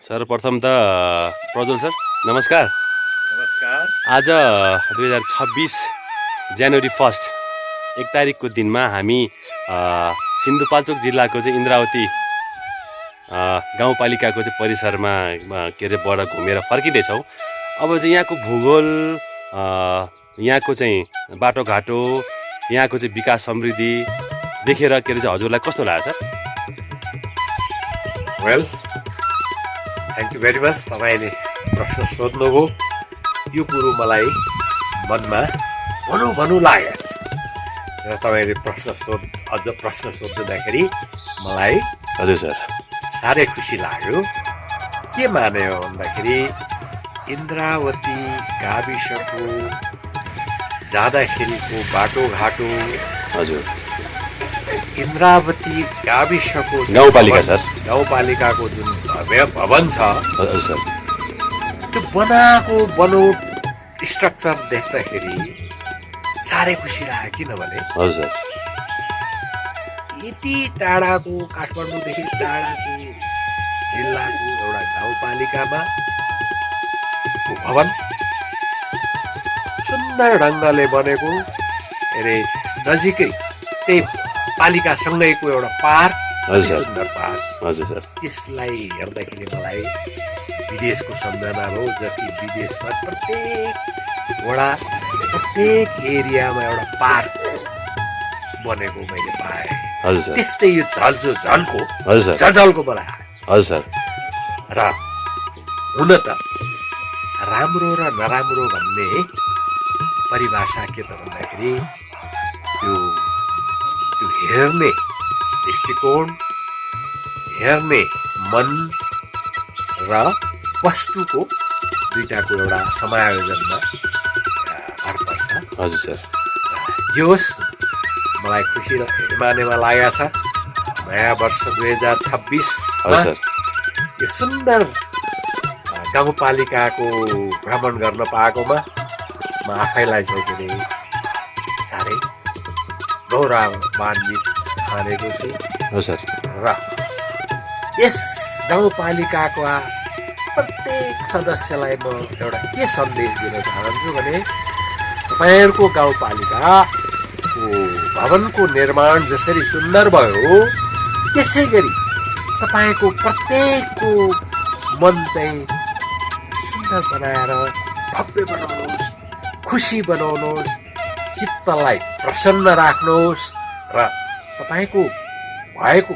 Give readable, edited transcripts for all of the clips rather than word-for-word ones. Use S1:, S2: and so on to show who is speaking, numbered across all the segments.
S1: सर्वप्रथम त प्रज्वल सर नमस्कार।
S2: नमस्कार।
S1: आज 2026 जनवरी 1 1 तारिकको दिनमा हामी सिन्धुपाल्चोक जिल्लाको चाहिँ इन्द्रावती गाउँपालिकाको चाहिँ परिसरमा के अरे बाट घुमेर फर्किँदैछौँ। अब चाहिँ यहाँको भूगोल, यहाँको चाहिँ बाटोघाटो, यहाँको चाहिँ विकास समृद्धि देखेर के अरे चाहिँ हजुरलाई कस्तो लाग्छ sir?
S2: Well, thank you very much. तपाईँले प्रश्न सोध्नुभयो, यो कुरो मलाई मनमा भनौँ लाग्यो र तपाईँले अझ प्रश्न सोध्दाखेरि मलाई
S1: हजुर सर
S2: साह्रै खुसी लाग्यो। के माने हो भन्दाखेरि इन्द्रावती गाविसको जाँदाखेरिको बाटोघाटो,
S1: हजुर
S2: इन्द्रावती गाविसको
S1: गाउँपालिका सर,
S2: गाउँपालिकाको जुन भव्य भवन छ,
S1: हजुर सर,
S2: त्यो बनाएको बनोट स्ट्रक्चर देख्दाखेरि साह्रै खुसी लाग्यो। किनभने
S1: हजुर सर
S2: यति टाढाको काठमाडौँदेखि टाढाको जिल्लाको एउटा गाउँपालिकामा भवन सुन्दर ढङ्गले बनेको, अरे नजिकै त्यही पालिकासँगैको एउटा पार्क, सुन्दर पार्क,
S1: हजुर सर,
S2: त्यसलाई हेर्दाखेरि मलाई विदेशको सम्झना भयो। जति विदेशमा प्रत्येक एरियामा एउटा पार्क बनेको मैले पाएँ,
S1: हजुर सर,
S2: त्यस्तै यो झल्को
S1: हजुर सर,
S2: झल्को मलाई आयो।
S1: हजुर सर।
S2: र हुन त राम्रो र नराम्रो भन्ने परिभाषा के त भन्दाखेरि त्यो हेर्ने दृष्टिकोण, हेर्ने मन र वस्तुको दुईटाको एउटा समायोजनमा भर पर्छ।
S1: हजुर सर।
S2: जे होस्, मलाई खुसी मानेमा लागेको छ नयाँ वर्ष 2026 यो सुन्दर गाउँपालिकाको भ्रमण गर्न पाएकोमा म आफैलाई चाहिँ के अरे साह्रै गौरवान्वित ठानेको छु।
S1: हजुर
S2: र यस गाउँपालिकाको प्रत्येक सदस्यलाई म एउटा के सन्देश दिन चाहन्छु भने तपाईँहरूको गाउँपालिकाको भवनको निर्माण जसरी सुन्दर भयो, त्यसै गरी तपाईँको प्रत्येकको मन चाहिँ सुन्दर बनाएर भव्य बनाउनुहोस्, खुसी बनाउनुहोस्, चित्तलाई प्रसन्न राख्नुहोस् र तपाईँको भएको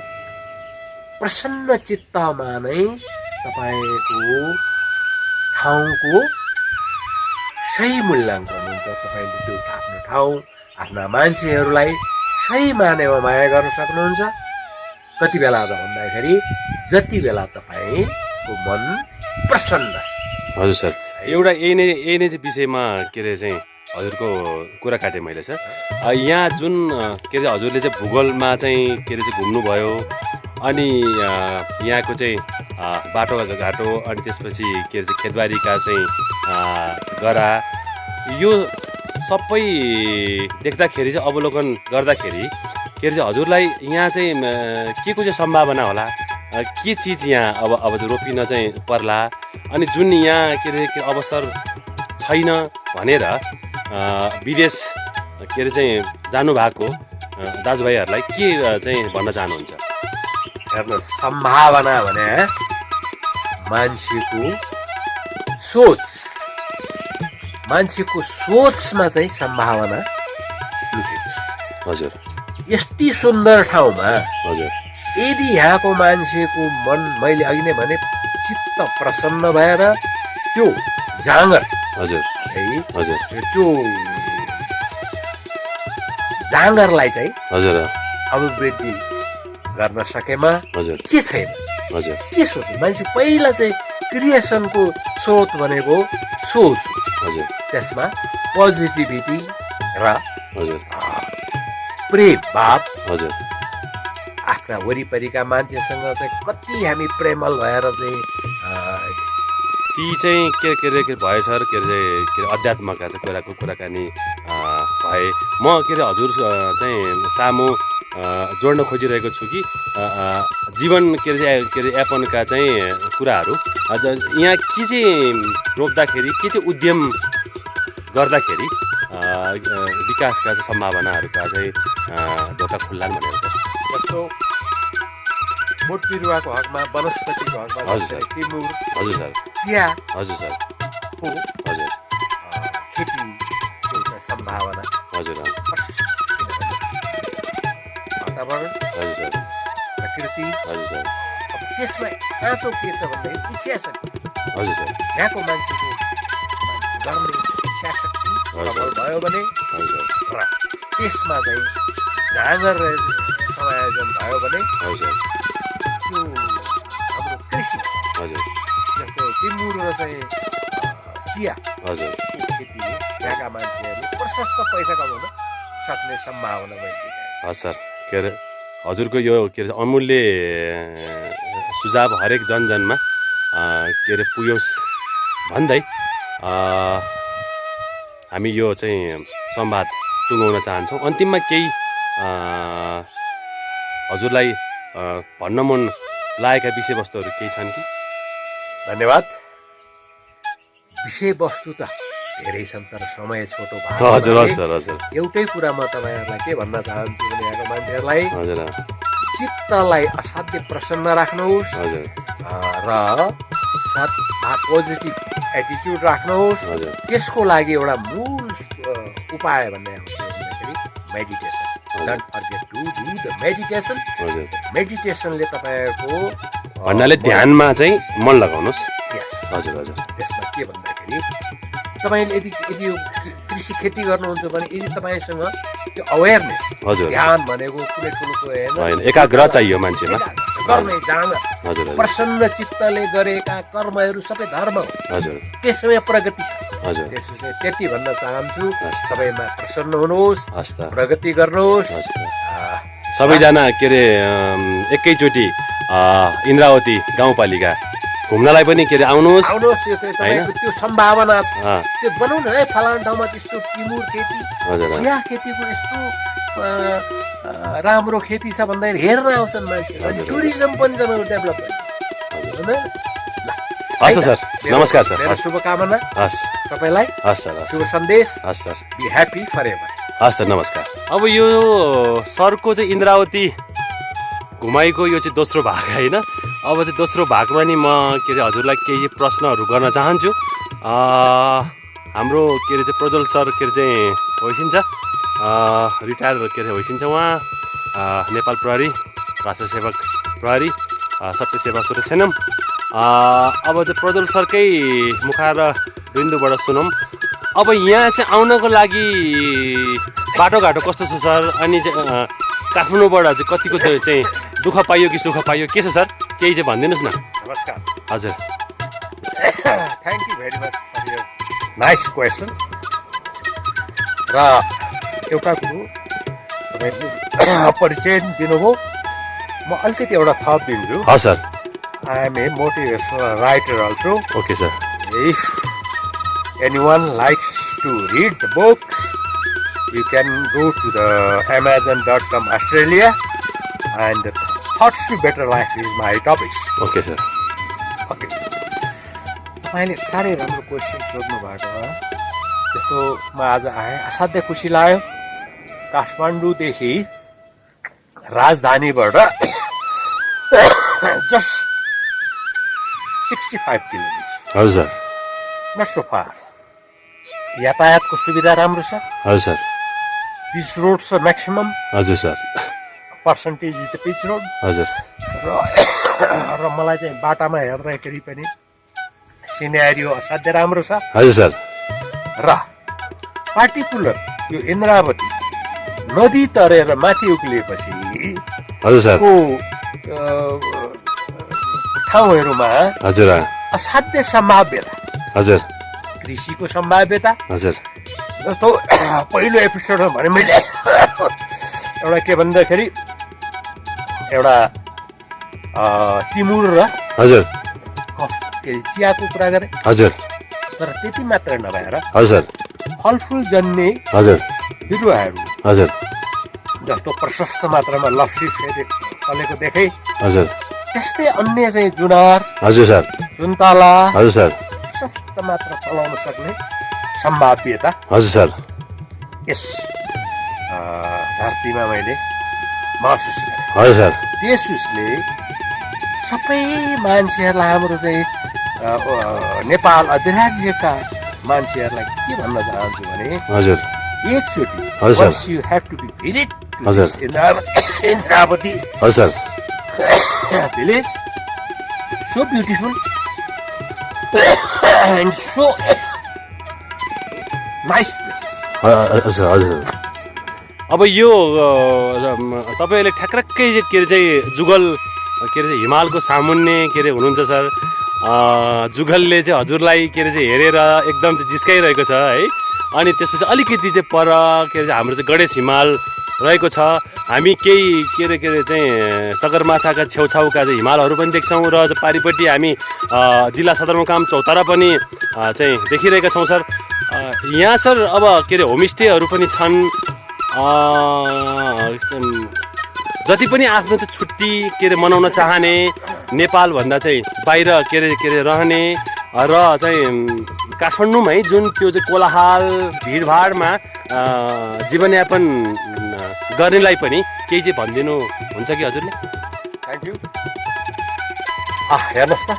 S2: प्रसन्न चित्तमा नै तपाईँको ठाउँको सही मूल्याङ्कन हुन्छ। तपाईँले त्यो आफ्नो ठाउँ, आफ्ना मान्छेहरूलाई सही मानेमा माया गर्न सक्नुहुन्छ। कति बेला त भन्दाखेरि जति बेला तपाईँको मन प्रसन्न छ।
S1: हजुर सर, एउटा यही नै चाहिँ विषयमा के अरे चाहिँ हजुरको कुरा काटेँ मैले सर। यहाँ जुन के अरे हजुरले चाहिँ भूगोलमा चाहिँ के अरे चाहिँ घुम्नुभयो, अनि यहाँको चाहिँ बाटोघाटो, अनि त्यसपछि के अरे चाहिँ खेतबारीका चाहिँ गरा, यो सबै देख्दाखेरि चाहिँ अवलोकन गर्दाखेरि के अरे चाहिँ हजुरलाई यहाँ चाहिँ के को चाहिँ सम्भावना होला, के चिज यहाँ अब चाहिँ रोपिन चाहिँ पर्ला, अनि जुन यहाँ के अरे अवसर छैन भनेर विदेश के अरे चाहिँ जानुभएको दाजुभाइहरूलाई के चाहिँ भन्न चाहनुहुन्छ?
S2: हेर्नुहोस्, सम्भावना भने मान्छेको सोचमा चाहिँ सम्भावना लुकेको छ।
S1: हजुर,
S2: यति सुन्दर ठाउँमा
S1: हजुर,
S2: यदि यहाँको मान्छेको मन, मैले अघि नै भने, चित्त प्रसन्न भएर त्यो जाँगर,
S1: हजुर
S2: है,
S1: हजुर,
S2: त्यो जाँगरलाई चाहिँ
S1: हजुर
S2: अभिवृद्धि गर्न सकेमा
S1: हजुर
S2: के छैन,
S1: हजुर
S2: के सोच्नु? मान्छे पहिला चाहिँ क्रिएसनको स्रोत भनेको सोच,
S1: हजुर,
S2: त्यसमा पोजिटिभिटी र
S1: हजुर,
S2: प्रेम भाव,
S1: हजुर,
S2: आफ्ना वरिपरिका मान्छेसँग चाहिँ कति हामी प्रेमल भएर चाहिँ
S1: ती चाहिँ के अरे भयो सर, के अरे अध्यात्मका चाहिँ कुराकानी भए। म के अरे हजुर चाहिँ सामु जोड्न खोजिरहेको छु कि जीवन के अरे यापनका चाहिँ कुराहरू यहाँ के चाहिँ रोप्दाखेरि के चाहिँ उद्यम गर्दाखेरि विकासका चाहिँ सम्भावनाहरूका चाहिँ ढोका खुल्लान् भनेर सर।
S2: जस्तो बोट बिरुवाको हकमा वनस्पतिको हकमा
S1: हजुर सर।
S2: टिमुर
S1: हजुर सर।
S2: चिया
S1: हजुर सर।
S2: को
S1: हजुर
S2: खेतीको चाहिँ सम्भावना
S1: हजुर
S2: वातावरण
S1: हजुर सर।
S2: प्रकृति
S1: हजुर सर।
S2: अब त्यसमा खाँचो के छ भन्दाखेरि इच्छा शक्ति
S1: हजुर सर।
S2: यहाँको मान्छेको गर्ने इच्छा शक्ति प्रबल भयो भने
S1: हजुर सर।
S2: र त्यसमा चाहिँ जाँगर समायोजन भयो भने
S1: हजुर
S2: त्यो हाम्रो कृषि
S1: हजुर
S2: जस्तो टिमुर र चाहिँ चिया
S1: हजुर
S2: खेतीले यहाँका मान्छेहरू प्रशस्त पैसा कमाउन सक्ने सम्भावना मैले देखेँ।
S1: हस् सर। के अरे हजुरको यो के अरे अमूल्य सुझाव हरेक जनजनमा के अरे पुग्योस् भन्दै हामी यो चाहिँ संवाद टुङ्गाउन चाहन्छौँ। अन्तिममा केही हजुरलाई भन्न मन लागेका विषयवस्तुहरू केही छन् कि?
S2: धन्यवाद। विषयवस्तु त धेरै छन् तर समय छोटो भएको
S1: हजुर
S2: हुनाले
S1: हजुर हजुर
S2: एउटै कुरा म तपाईँहरूलाई के भन्न चाहन्छु भने यहाँको मान्छेहरूलाई
S1: हजुर
S2: चित्तलाई असाध्य प्रसन्न राख्नुहोस्
S1: हजुर
S2: र साथ पोजिटिभ एटिच्युड राख्नुहोस्।
S1: हजुर
S2: त्यसको लागि एउटा मूल उपाय भन्ने भन्दाखेरि meditation. Don't forget to do the meditation.
S1: हजुर
S2: मेडिटेसनले तपाईँहरूको
S1: भन्नाले ध्यानमा चाहिँ मन लगाउनुहोस्।
S2: यस
S1: हजुर हजुर
S2: त्यसमा के भन्दाखेरि तपाईँले यदि यो कृषि खेती गर्नुहुन्छ भने यदि तपाईँसँग त्यो अवेरनेस
S1: हजुर
S2: ध्यान भनेको कुनै ठुलो
S1: होइन एकाग्र चाहियो मान्छेमा।
S2: गर्ने जाँगर
S1: हजुर हजुर
S2: प्रसन्न चित्तले गरेका कर्महरू सबै धर्म हो।
S1: हजुर
S2: त्यसमा प्रगति छ।
S1: हजुर
S2: त्यसले त्यति भन्न चाहन्छु
S1: हस् त।
S2: सबैमा प्रसन्न हुनुहोस्,
S1: हस् त।
S2: प्रगति गर्नुहोस्।
S1: हस् त। सबैजना के अरे एकैचोटि इन्द्रावती गाउँपालिका घुम्नलाई पनि के अरे आउनुहोस्।
S2: यो तपाईँको त्यो सम्भावना छ।
S1: अँ,
S2: त्यो बनाउनु है फलाना ठाउँमा त्यस्तो टिमुर खेती
S1: हजुर
S2: चिया खेतीको यस्तो राम्रो खेती छ भन्दाखेरि हेर्न आउँछन् मान्छेहरू। अनि
S1: हजुर।
S2: टुरिज्म पनि तपाईँको डेभलप होइन।
S1: हस् त सर। नमस्कार सर।
S2: मेरो
S1: हस्
S2: शुभकामना
S1: हस्
S2: सबैलाई।
S1: हस् सर। हस्
S2: शुभ सन्देश।
S1: हस् sir.
S2: Be happy forever.
S1: हस् त नमस्कार। अब यो सरको चाहिँ इन्द्रावती घुमाइको यो चाहिँ दोस्रो भाग होइन। अब चाहिँ दोस्रो भागमा नि म के अरे हजुरलाई केही प्रश्नहरू गर्न चाहन्छु। हाम्रो के अरे चाहिँ प्रज्वल सर के अरे चाहिँ होइसिन्छ रिटायर के अरे होइसिन्छ उहाँ नेपाल प्रहरी राष्ट्र सेवक प्रहरी सत्य सेवा सुरक्षानम। अब चाहिँ प्रज्वल सरकै मुखार बिन्दुबाट सुनौँ। अब यहाँ चाहिँ आउनको लागि बाटोघाटो कस्तो छ सर? अनि चाहिँ काठमाडौँबाट चाहिँ कतिको चाहिँ दुःख पाइयो कि सुख पाइयो के छ सर? केही चाहिँ भनिदिनुहोस् न।
S2: नमस्कार।
S1: हजुर
S2: thank you very much for your nice question. र एउटा कुरो तपाईँले परिचय दिनुभयो, म अलिकति एउटा थप दिन्छु।
S1: हस् sir.
S2: I M A motivational writer also.
S1: Okay sir.
S2: If anyone likes to read the books, you can go to the Amazon.com Australia, and Thoughts to Better Life is my topics.
S1: Okay sir.
S2: Okay. तपाईँले साह्रै राम्रो question सोध्नु भएको हो। त्यस्तो म आज आएँ, असाध्यै खुसी लाग्यो। काठमाडौँदेखि राजधानीबाट जस्ट 65 किलोमिटर।
S1: हजुर सर।
S2: Not so far. यातायातको सुविधा राम्रो छ।
S1: हजुर सर।
S2: पिच रोड छ म्याक्सिमम।
S1: हजुर sir.
S2: Percentage is the pitch road.
S1: हजुर
S2: र मलाई चाहिँ बाटामा हेर्दाखेरि पनि सिनेरियो असाध्यै राम्रो छ।
S1: हजुर सर।
S2: र पार्टिकुलर यो इन्द्रावती नदी तरेर माथि उक्लिएपछि
S1: हजुर सर।
S2: को ठाउँहरूमा
S1: हजुर
S2: असाध्य सम्भाव्यता,
S1: हजुर
S2: कृषिको सम्भाव्यता।
S1: हजुर
S2: जस्तो पहिलो एपिसोडमा भने मैले एउटा के भन्दाखेरि एउटा टिमुर र
S1: हजुर
S2: के अरे चियाको कुरा गरेँ।
S1: हजुर
S2: तर त्यति मात्र नभएर
S1: हजुर
S2: फलफुल जन्ने
S1: हजुर
S2: बिरुवाहरू
S1: हजुर
S2: जस्तो प्रशस्त मात्रामा लप्सी फलेको देखेँ,
S1: हजुर
S2: त्यस्तै अन्य चाहिँ जुनार,
S1: हजुर सर
S2: सुन्तला
S1: हजुर सर
S2: प्रशस्त मात्रा फलाउन सक्ने सम्भाव्यता
S1: हजुर सर
S2: यस धरतीमा मैले महसुस गरेँ।
S1: हजुर सर
S2: त्यस उसले सबै मान्छेहरूलाई हाम्रो चाहिँ नेपाल अधिराज्यका मान्छेहरूलाई के भन्न चाहन्छु भने
S1: हजुर
S2: एकचोटि
S1: हजुर sir.
S2: once you have to be visit to
S1: हजुर।
S2: this इन्द्रावती
S1: हजुर sir
S2: village, so beautiful and so nice places.
S1: हजुर हजुर अब यो तपाईँले ठ्याक्रक्कै के अरे चाहिँ जुगल के अरे चाहिँ हिमालको सामुन्ने के अरे हुनुहुन्छ सर जुगलले चाहिँ हजुरलाई के अरे चाहिँ हेरेर एकदम चाहिँ जिस्काइरहेको छ है। अनि त्यसपछि अलिकति चाहिँ पर के अरे हाम्रो चाहिँ गणेश हिमाल रहेको छ। हामी केही के अरे चाहिँ सगरमाथाका छेउछाउका चाहिँ हिमालहरू पनि देख्छौँ र पारिपट्टि हामी जिल्ला सदरमुकाम चौतारा पनि चाहिँ देखिरहेका छौँ सर। यहाँ सर अब के अरे होमस्टेहरू पनि छन्। जति पनि आफ्नो चाहिँ छुट्टी के अरे मनाउन चाहने नेपालभन्दा चाहिँ बाहिर के अरे रहने र चाहिँ काठमाडौँमै जुन त्यो चाहिँ कोलाहाल भिडभाडमा जीवनयापन गर्नेलाई पनि केही चाहिँ भनिदिनु हुन्छ कि हजुरले?
S2: Thank you. हेर्नुहोस् त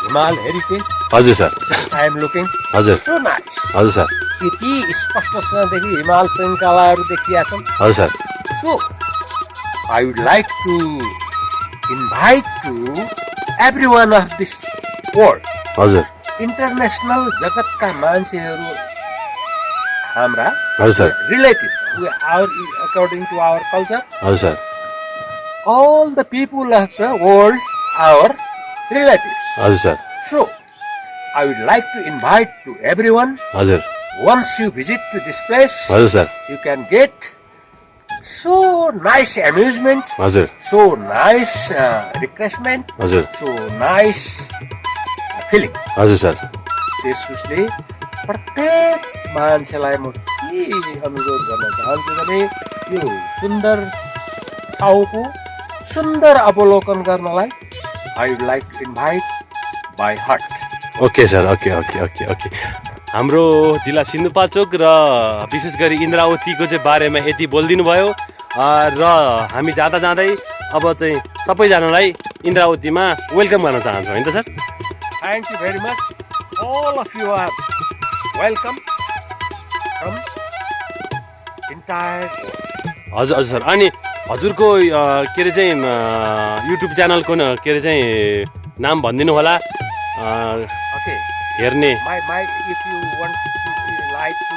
S2: हिमाल हेरिटेज।
S1: हजुर सर
S2: आई एम लुकिङ
S1: हजुर
S2: सो नाइस।
S1: हजुर सर
S2: यति स्पष्टसँगदेखि हिमाल श्रृङ्खलाहरू देखिया छन्।
S1: हजुर sir
S2: so I would like to invite to every one of this world,
S1: हजुर
S2: इन्टरनेसनल जगतका मान्छेहरू हाम्रा
S1: हजुर sir
S2: relative according to our culture,
S1: हजुर sir
S2: all the people of the world our relatives.
S1: हजुर sir
S2: So I would like to invite to everyone,
S1: हजुर
S2: once you visit to this place,
S1: हजुर sir
S2: you can get so nice amusement,
S1: हजुर
S2: so nice refreshment,
S1: हजुर
S2: so nice feeling.
S1: हजुर sir
S2: त्यस उसले प्रत्येक मान्छेलाई म के अनुरोध गर्न चाहन्छु भने यो सुन्दर ठाउँको सुन्दर अवलोकन गर्नलाई I would like to invite by heart.
S1: Okay sir okay okay okay okay हाम्रो जिल्ला सिन्धुपाल्चोक र विशेष गरी इन्द्रावतीको चाहिँ बारेमा यति बोलिदिनु भयो र हामी जाँदा जाँदै अब चाहिँ सबैजनालाई इन्द्रावतीमा वेलकम गर्न चाहन्छौँ होइन त sir?
S2: Thank you very much. all of you are welcome from entire world.
S1: हजुर हजुर सर। अनि हजुरको के अरे चाहिँ युट्युब च्यानलको के अरे चाहिँ नाम भनिदिनु होला
S2: Okay,
S1: हेर्ने।
S2: my if you want to like to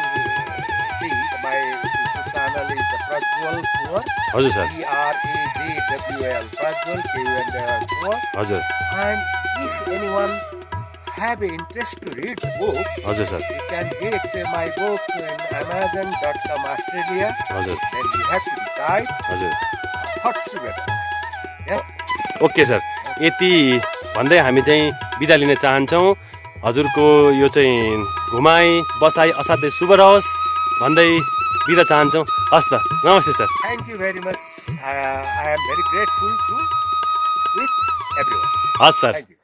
S2: see my YouTube channel is the Prajwal Kumar,
S1: हजुर सर
S2: PRAJWL Prajwal Kumar.
S1: हजुर
S2: And if anyone have an interest to read the book,
S1: हजुर sir
S2: you can get my book in Amazon.com Australia.
S1: हजुर
S2: Then you have to decide
S1: हजुर
S2: what's the better. Yes.
S1: Okay sir. यति भन्दै हामी चाहिँ बिदा लिन चाहन्छौँ। हजुरको यो चाहिँ घुमाइ बसाइ असाध्यै शुभ रहोस् भन्दै बिदा चाहन्छौँ। हस् त, नमस्ते sir.
S2: Thank you very much. I am very grateful to with everyone.
S1: हस् सर।
S2: Thank you.